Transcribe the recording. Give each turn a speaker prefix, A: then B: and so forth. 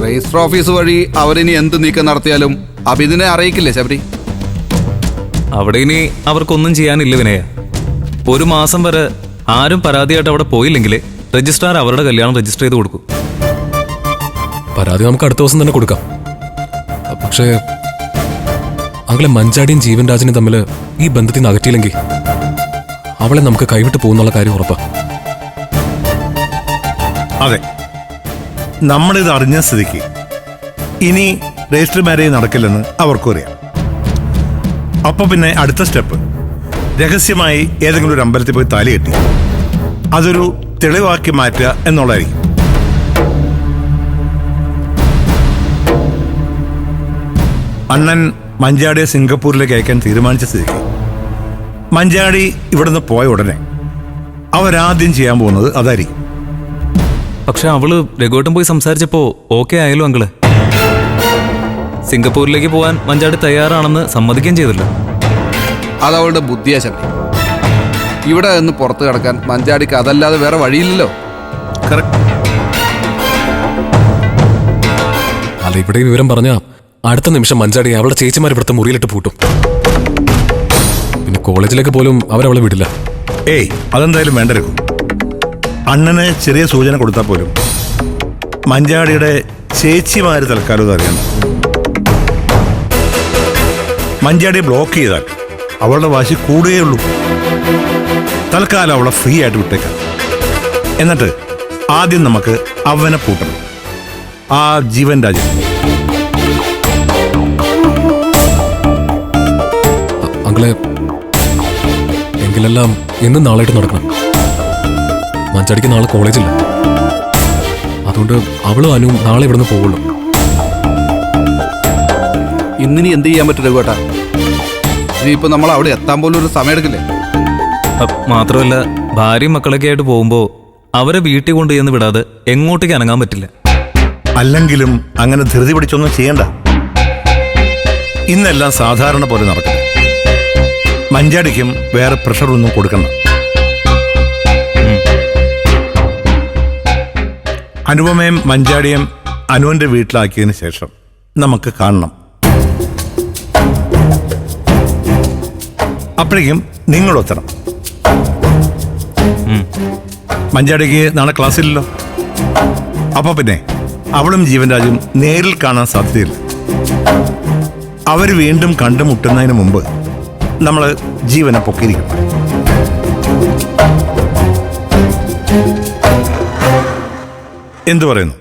A: Register office വഴി അവരിനി എന്ത് നീക്കം നടത്തിയാലും അഭിദിനെ അറിയിക്കില്ലേ ശബരി?
B: അവിടെ ഇനി അവർക്കൊന്നും ചെയ്യാനില്ല വിനയ. ഒരു മാസം വരെ ആരും പരാതിയായിട്ട് അവിടെ പോയില്ലെങ്കിൽ രജിസ്ട്രാർ അവരുടെ കല്യാണം രജിസ്റ്റർ ചെയ്ത് കൊടുക്കും.
C: പരാതി നമുക്ക് അടുത്ത ദിവസം തന്നെ കൊടുക്കാം. പക്ഷേ അങ്ങളെ മഞ്ചാടിയും ജീവൻ രാജനും തമ്മിൽ ഈ ബന്ധത്തിൽ നിന്ന് അകറ്റിയില്ലെങ്കിൽ അവളെ നമുക്ക് കൈവിട്ട് പോകുന്നുള്ള കാര്യം ഉറപ്പാ.
D: അതെ, നമ്മളിത് അറിഞ്ഞ സ്ഥിതിക്ക് ഇനി രജിസ്റ്റർ മാരേജ് നടക്കില്ലെന്ന് അവർക്കും അറിയാം. അപ്പൊ പിന്നെ അടുത്ത സ്റ്റെപ്പ് രഹസ്യമായി ഏതെങ്കിലും ഒരു അമ്പലത്തിൽ പോയി താലി കെട്ടി അതൊരു തെളിവാക്കി മാറ്റുക എന്നുള്ളതായിരിക്കും. അണ്ണൻ മഞ്ചാടിയെ സിംഗപ്പൂരിലേക്ക് അയക്കാൻ തീരുമാനിച്ച സ്ഥിതിക്ക് മഞ്ചാടി ഇവിടുന്ന് പോയ ഉടനെ അവരാദ്യം ചെയ്യാൻ പോകുന്നത് അതായിരിക്കും.
B: പക്ഷെ അവള് രഘുവേട്ടൻ പോയി സംസാരിച്ചപ്പോ ഓക്കെ ആയാലും അങ്കിള്. സിംഗപ്പൂരിലേക്ക് പോവാൻ മഞ്ചാടി തയ്യാറാണെന്ന് സമ്മതിക്കുകയും ചെയ്തല്ലോ.
A: അതവളുടെ ബുദ്ധിയാ ശബരി. ഇവിടെ നിന്ന് പുറത്തു കിടക്കാൻ മഞ്ചാടിക്ക് അതല്ലാതെ വേറെ വഴിയില്ലല്ലോ.
C: അല്ല, ഇവിടെ വിവരം പറഞ്ഞ അടുത്ത നിമിഷം മഞ്ചാടി അവളുടെ ചേച്ചിമാർ ഇവിടുത്തെ മുറിയിലിട്ട് പൂട്ടും. പിന്നെ കോളേജിലേക്ക് പോലും അവരവളെ വിടില്ല.
D: ഏയ്, അതെന്തായാലും വേണ്ടരും. അണ്ണന് ചെറിയ സൂചന കൊടുത്താൽ പോലും മഞ്ചാടിയുടെ ചേച്ചിമാര് തൽക്കാലം അറിയണം. മഞ്ചാടിയെ ബ്ലോക്ക് ചെയ്താൽ അവളുടെ വാശി കൂടുകയുള്ളൂ. തൽക്കാലം അവളെ ഫ്രീ ആയിട്ട് വിട്ടേക്കാം. എന്നിട്ട് ആദ്യം നമുക്ക് അവനെ പൂട്ടണം, ആ ജീവൻ രാജൻ.
C: അങ്ങളെ എങ്കിലെല്ലാം ഇന്നും നാളായിട്ട് നടക്കണം. മഞ്ചാടിക്ക് നാളെ കോളേജില്ല. അതുകൊണ്ട് അവളും അനുവും നാളെ ഇവിടുന്ന് പോവുള്ളൂ.
A: ഇന്നിനി എന്ത് ചെയ്യാൻ പറ്റും രഘുവേട്ടാ? ഇനിയിപ്പോ നമ്മൾ അവിടെ എത്താൻ പോലും ഒരു സമയം എടുക്കില്ലേ?
B: മാത്രമല്ല, ഭാര്യയും മക്കളൊക്കെ ആയിട്ട് പോകുമ്പോ അവരെ വീട്ടിൽ കൊണ്ട് ചെന്ന് വിടാതെ എങ്ങോട്ടേക്ക് അനങ്ങാൻ പറ്റില്ല.
D: അല്ലെങ്കിലും അങ്ങനെ ധൃതി പിടിച്ചൊന്നും ചെയ്യണ്ട. ഇന്നെല്ലാം സാധാരണ പോലെ നടക്കും. മഞ്ചാടിക്കും വേറെ പ്രഷറൊന്നും കൊടുക്കണ്ട. അനുപമയും മഞ്ചാടിയും അനുവിന്റെ വീട്ടിലാക്കിയതിന് ശേഷം നമുക്ക് കാണണം. അപ്പോഴേക്കും നിങ്ങളൊത്തണം. മഞ്ചാടിക്ക് നാളെ ക്ലാസ്സില്ലല്ലോ. അപ്പൊ പിന്നെ അവളും ജീവൻരാജും നേരിൽ കാണാൻ സാധ്യതയില്ല. അവർ വീണ്ടും കണ്ടുമുട്ടുന്നതിന് മുമ്പ് നമ്മൾ ജീവനെ പൊക്കിയിരിക്കണം. എന്തു പറയുന്നു?